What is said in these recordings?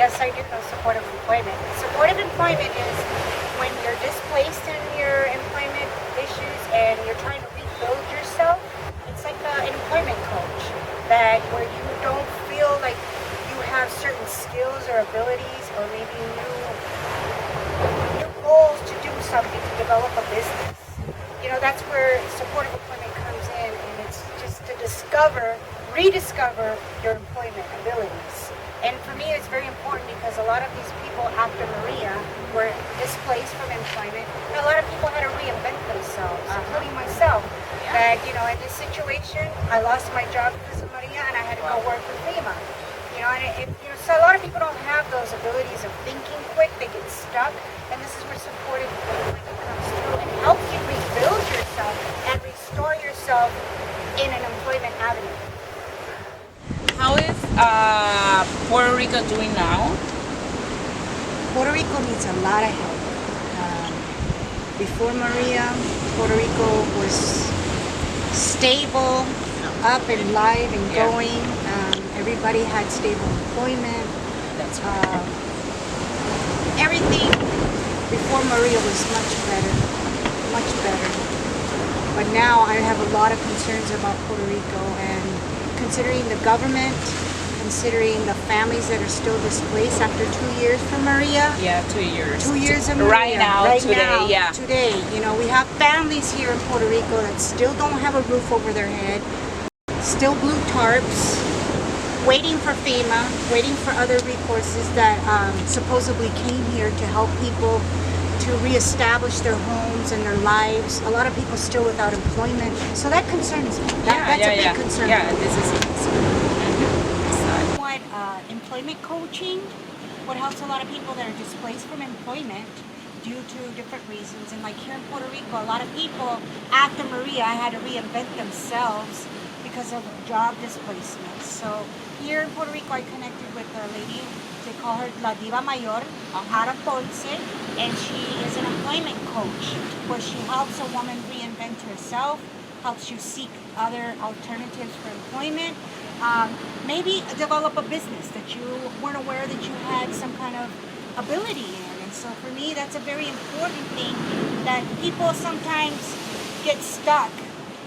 Yes, I do know supportive employment. Supportive employment is when you're displaced in your employment issues and you're trying to rebuild yourself. It's like an employment coach that where you don't feel like you have certain skills or abilities or maybe new goals to do something, to develop a business. You know, that's where supportive employment comes in, and it's just to rediscover your employment abilities. And for me, it's very important because a lot of these people after Maria were displaced from employment. And a lot of people had to reinvent themselves, including myself. That, you know, in this situation, I lost my job because of Maria, and I had to go work with FEMA. You know, so a lot of people don't have those abilities of thinking quick. They get stuck, and this is where supportive employment comes through and helps you rebuild yourself and restore yourself in an employment avenue. How is Puerto Rico doing now? Puerto Rico needs a lot of help. Before Maria, Puerto Rico was stable, up and live and going. Everybody had stable employment. That's right. Everything before Maria was much better, much better. But now I have a lot of concerns about Puerto Rico, and considering the government, considering the families that are still displaced after 2 years from Maria. Yeah, 2 years. 2 years of Maria. Right now, today. Today, you know, we have families here in Puerto Rico that still don't have a roof over their head, still blue tarps, waiting for FEMA, waiting for other recourses that supposedly came here to help people to reestablish their homes and their lives. A lot of people still without employment, so that concerns me. That's a big concern. Yeah, this is a concern. What employment coaching, what helps a lot of people that are displaced from employment due to different reasons. And like here in Puerto Rico, a lot of people after Maria had to reinvent themselves because of job displacement. So here in Puerto Rico, I connected with a lady. They call her La Diva Mayor, out of Ponce, and she is an employment coach where she helps a woman reinvent herself, helps you seek other alternatives for employment, maybe develop a business that you weren't aware that you had some kind of ability in. And so for me, that's a very important thing, that people sometimes get stuck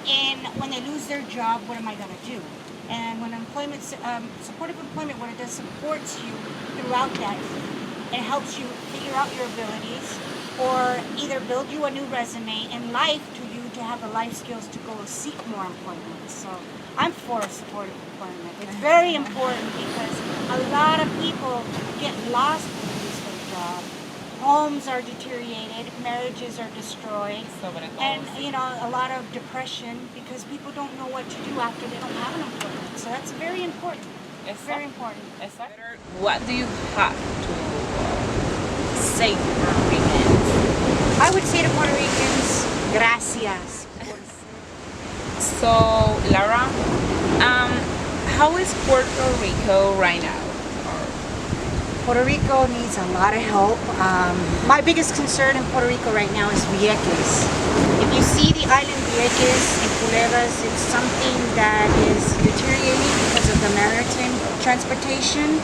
in when they lose their job, what am I going to do? And when employment, supportive employment, what it does, supports you throughout that. It helps you figure out your abilities, or either build you a new resume in life to have the life skills to go seek more employment. So I'm for supportive employment. It's very important because a lot of people get lost when they lose their job. Homes are deteriorated, marriages are destroyed, and you know, a lot of depression because people don't know what to do after they don't have an employment. So that's very important. It's very important. What do you have to say to Puerto Ricans? I would say to Puerto Ricans, gracias. So, Lara, how is Puerto Rico right now? Puerto Rico needs a lot of help. My biggest concern in Puerto Rico right now is Vazquez. If you see the island Vazquez and Culebras, it's something that is deteriorating because of the maritime transportation.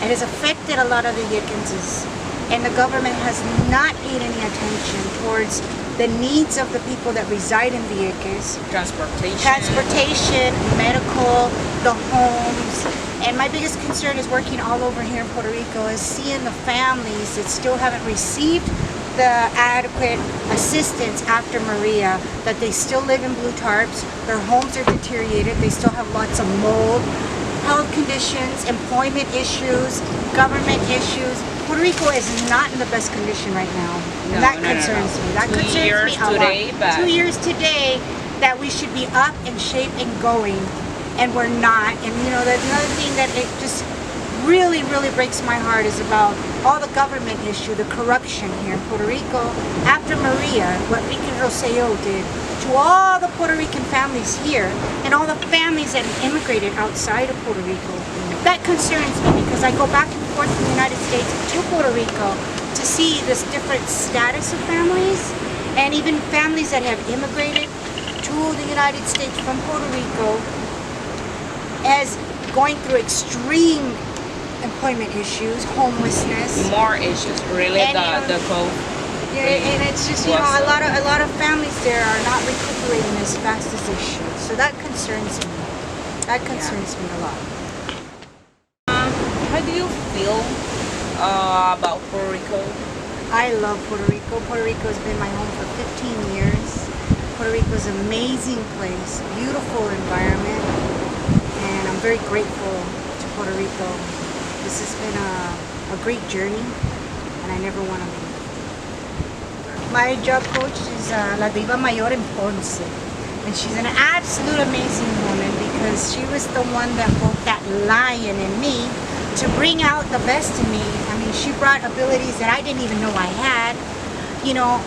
It has affected a lot of the Vazquezes, and the government has not paid any attention towards the needs of the people that reside in Vazquez. Transportation, medical, the homes. And my biggest concern is working all over here in Puerto Rico is seeing the families that still haven't received the adequate assistance after Maria, that they still live in blue tarps, their homes are deteriorated, they still have lots of mold, health conditions, employment issues, government issues. Puerto Rico is not in the best condition right now. And that concerns me. That concerns me a lot. 2 years today that we should be up in shape and going, and we're not. And you know, that's another thing that it just really breaks my heart is about all the government issue, the corruption here in Puerto Rico. After Maria, what Ricky Rosselló did to all the Puerto Rican families here and all the families that have immigrated outside of Puerto Rico. That concerns me because I go back and forth from the United States to Puerto Rico to see this different status of families, and even families that have immigrated to the United States from Puerto Rico as going through extreme employment issues, homelessness. More issues, really. And, The code. Yeah, and it's just, a lot of families there are not recuperating as fast as they should. So that concerns me. That concerns me a lot. How do you feel about Puerto Rico? I love Puerto Rico. Puerto Rico has been my home for 15 years. Puerto Rico is an amazing place, beautiful environment, and I'm very grateful to Puerto Rico. This has been a great journey, and I never want to leave. My job coach is La Diva Mayor in Ponce, and she's an absolute amazing woman because she was the one that woke that lion in me to bring out the best in me. I mean, she brought abilities that I didn't even know I had,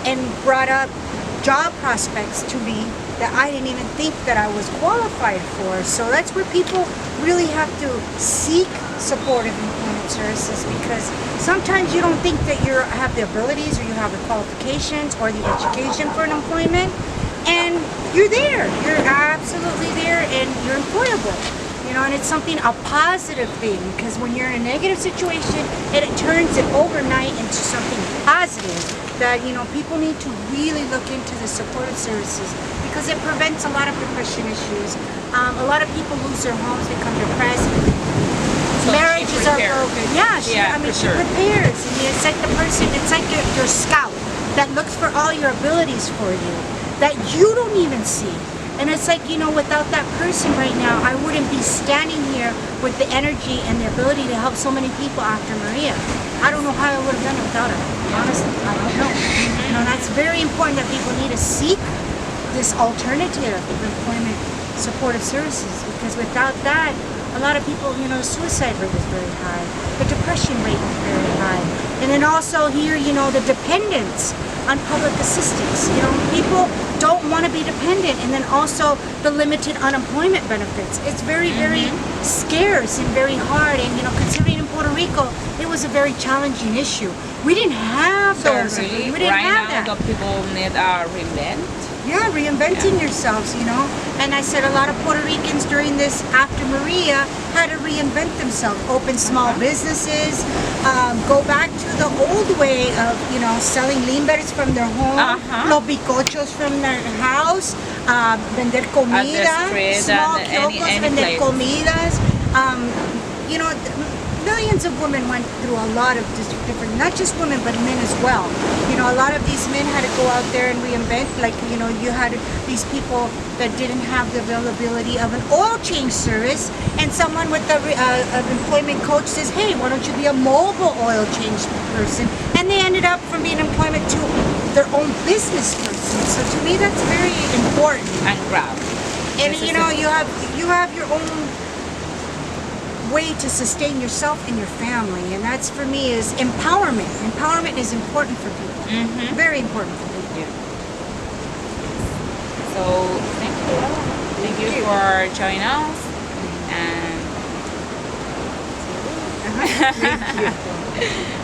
and brought up job prospects to me that I didn't even think that I was qualified for. So that's where people really have to seek supportive employment services, because sometimes you don't think that you have the abilities or you have the qualifications or the education for an employment, and you're there. You're absolutely there, and you're employable. And it's a positive thing, because when you're in a negative situation, it turns it overnight into something positive that, people need to really look into the supportive services, because it prevents a lot of depression issues. A lot of people lose their homes, become depressed. So marriages are broken. Yeah, she prepares. And it's like it's like your scout that looks for all your abilities for you that you don't even see. And it's like, without that person right now, I wouldn't be standing here with the energy and the ability to help so many people after Maria. I don't know how I would have done it without her. Honestly, I don't know. That's very important, that people need to seek this alternative of employment supportive services, because without that, a lot of people, the suicide rate is very high, the depression rate is very high, and then also here, the dependence on public assistance. People don't want to be dependent, and then also the limited unemployment benefits. It's very, very scarce and very hard, and considering in Puerto Rico, it was a very challenging issue. We didn't have those. Really, we didn't have now, that. the people need a reinvent. Yeah, reinventing yourselves, And I said a lot of Puerto Ricans during this after Maria had to reinvent themselves, open small businesses, go back to the old way of, selling limberes from their home, los bicochos from their house, vender comida, small kioscos, vender comidas. Millions of women went through a lot of different, not just women, but men as well. A lot of these men had to go out there and reinvent. Like, you had these people that didn't have the availability of an oil change service, and someone with an employment coach says, hey, why don't you be a mobile oil change person? And they ended up from being employment to their own business person. So to me, that's very important. And grab. And you have your own way to sustain yourself and your family, and that's, for me, is empowerment. Empowerment is important for people. Very important for people. Yeah. So thank you for joining us, and Thank you.